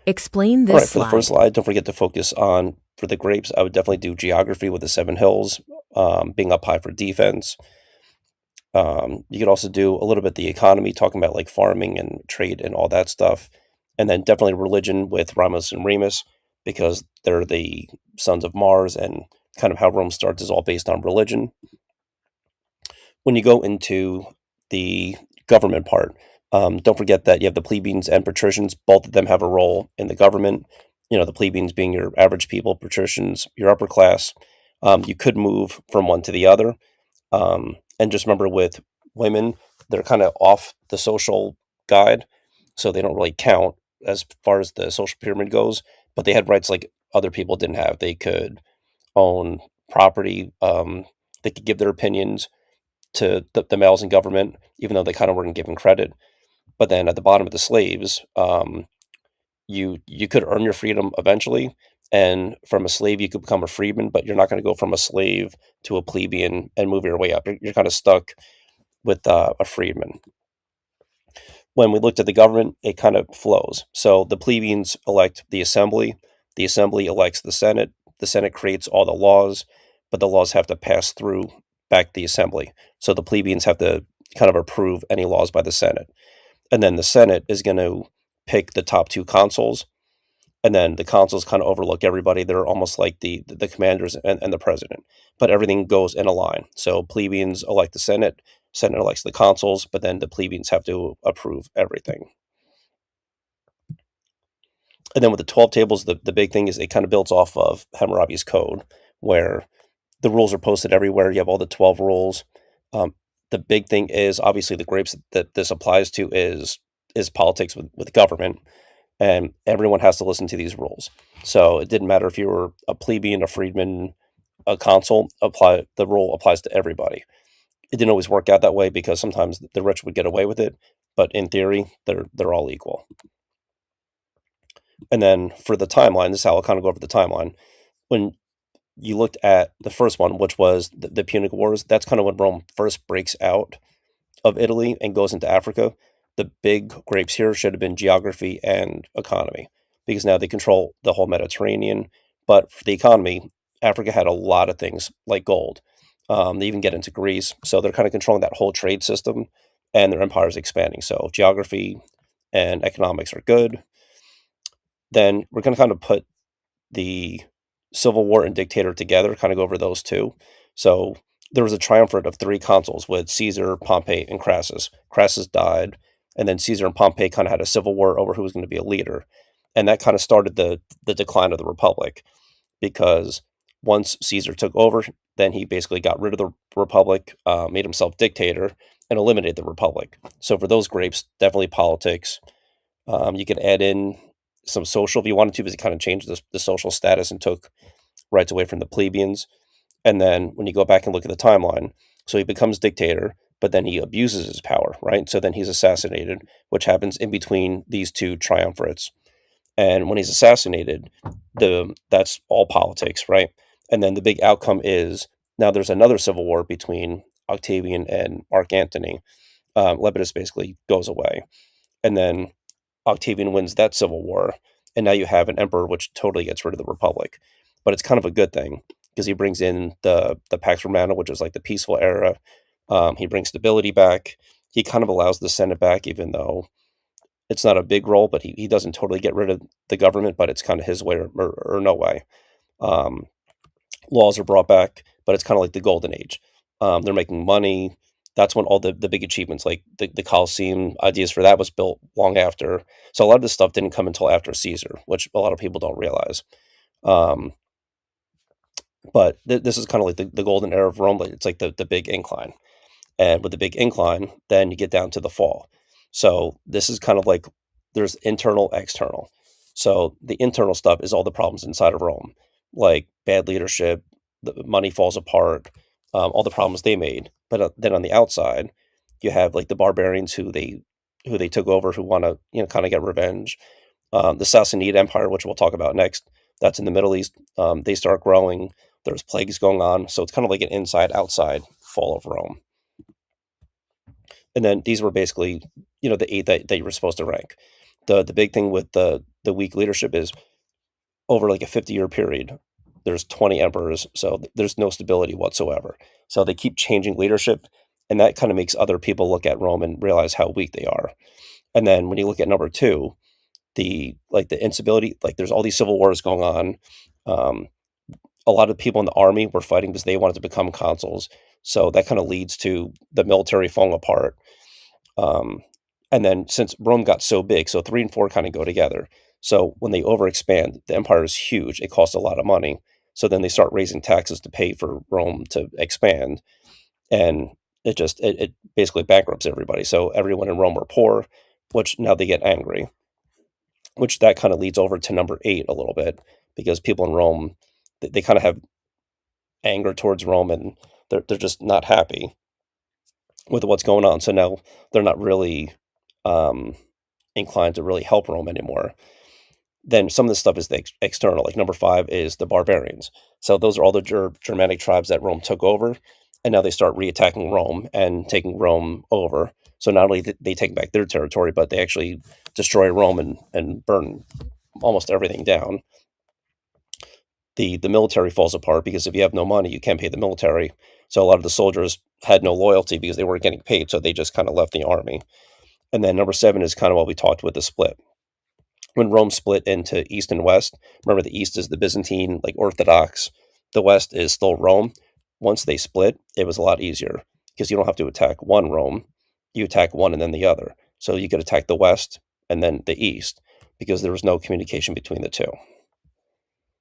Explain All this right, for the first slide. slide, don't forget to focus on, for the grapes, I would definitely do geography with the seven hills, being up high for defense. You could also do a little bit the economy, talking about like farming and trade and all that stuff. And then definitely religion with Ramos and Remus, because they're the sons of Mars, and kind of how Rome starts is all based on religion. When you go into the government part, don't forget that you have the plebeians and patricians. Both of them have a role in the government. You know, the plebeians being your average people, patricians, your upper class. You could move from one to the other. And just remember with women, they're kind of off the social guide, so they don't really count as far as the social pyramid goes. But they had rights like other people didn't have. They could own property. They could give their opinions to the males in government, even though they kind of weren't given credit. But then at the bottom of the slaves, you could earn your freedom eventually, and from a slave you could become a freedman, but you're not going to go from a slave to a plebeian and move your way up. You're kind of stuck with a freedman. When we looked at the government, it kind of flows. So the plebeians elect the assembly elects the Senate creates all the laws, but the laws have to pass through back the assembly. So the plebeians have to kind of approve any laws by the Senate. And then the Senate is going to pick the top two consuls, and then the consuls kind of overlook everybody. They're almost like the commanders and the president, but everything goes in a line. So plebeians elect the Senate, Senate elects the consuls, but then the plebeians have to approve everything. And then with the 12 tables, the big thing is it kind of builds off of Hammurabi's code, where the rules are posted everywhere. You have all the 12 rules. Um, the big thing is obviously the grapes that this applies to is politics with government, and everyone has to listen to these rules. So it didn't matter if you were a plebeian, a freedman, a consul. Apply the rule applies to everybody. It didn't always work out that way because sometimes the rich would get away with it, but in theory, they're all equal. And then for the timeline, this is how I'll kind of go over the timeline. When you looked at the first one, which was the Punic Wars, that's kind of when Rome first breaks out of Italy and goes into Africa. The big grapes here should have been geography and economy, because now they control the whole Mediterranean. But for the economy, Africa had a lot of things like gold. They even get into Greece. So they're kind of controlling that whole trade system, and their empire is expanding. So geography and economics are good. Then we're going to kind of put the Civil War and dictator together, kind of go over those two. So there was a triumvirate of three consuls with Caesar, Pompey, and Crassus. Crassus died, and then Caesar and Pompey kind of had a civil war over who was going to be a leader, and that kind of started the decline of the republic, because once Caesar took over, then he basically got rid of the republic, made himself dictator, and eliminated the republic. So for those grapes, definitely politics. You could add in some social if you wanted to, because it kind of changed the social status and took rights away from the plebeians. And then when you go back and look at the timeline, so he becomes dictator, but then he abuses his power, right? So then he's assassinated, which happens in between these two triumvirates. And when he's assassinated, the that's all politics, right? And then the big outcome is now there's another civil war between Octavian and Mark Antony. Lepidus basically goes away, and then Octavian wins that civil war, and now you have an emperor which totally gets rid of the republic. But it's kind of a good thing because he brings in the Pax Romana, which is like the peaceful era. He brings stability back. He kind of allows the Senate back, even though it's not a big role, but he doesn't totally get rid of the government, but it's kind of his way or no way. Um, Laws are brought back, but it's kind of like the golden age. They're making money. That's when all the big achievements, like the Colosseum, ideas for that was built long after. So a lot of this stuff didn't come until after Caesar, which a lot of people don't realize. Um, but this is kind of like the golden era of Rome. Like it's like the big incline, and with the big incline, then you get down to the fall. So this is kind of like there's internal, external. So the internal stuff is all the problems inside of Rome, like bad leadership, the money falls apart, all the problems they made. But then on the outside, you have like the barbarians who they took over, who want to kind of get revenge. The Sassanid Empire, which we'll talk about next, that's in the Middle East. They start growing. There's plagues going on, so it's kind of like an inside outside fall of Rome. And then these were basically, the eight that you were supposed to rank. The big thing with the the weak leadership is over like a 50-year period. There's 20 emperors, so there's no stability whatsoever. So they keep changing leadership, and that kind of makes other people look at Rome and realize how weak they are. And then when you look at number two, the instability, like there's all these civil wars going on. Um, a lot of people in the army were fighting because they wanted to become consuls. So that kind of leads to the military falling apart. Um, and then since Rome got so big, so three and four kind of go together. So when they overexpand, the empire is huge. It costs a lot of money. So then they start raising taxes to pay for Rome to expand, and it basically bankrupts everybody. So everyone in Rome were poor, which now they get angry, which that kind of leads over to number eight a little bit because people in Rome they kind of have anger towards Rome and they're just not happy with what's going on. So now they're not really um, inclined to really help Rome anymore. Then some of the stuff is the external. Like number five is the barbarians. So those are all the Germanic tribes that Rome took over, and now they start reattacking Rome and taking Rome over. So not only they take back their territory, but they actually destroy Rome and burn almost everything down. The military falls apart because if you have no money, you can't pay the military. So a lot of the soldiers had no loyalty because they weren't getting paid, so they just kind of left the army. And then number seven is kind of what we talked with the split. When Rome split into East and West, remember the East is the Byzantine, like Orthodox, the West is still Rome. Once they split, it was a lot easier because you don't have to attack one Rome, you attack one and then the other. So you could attack the West and then the East because there was no communication between the two.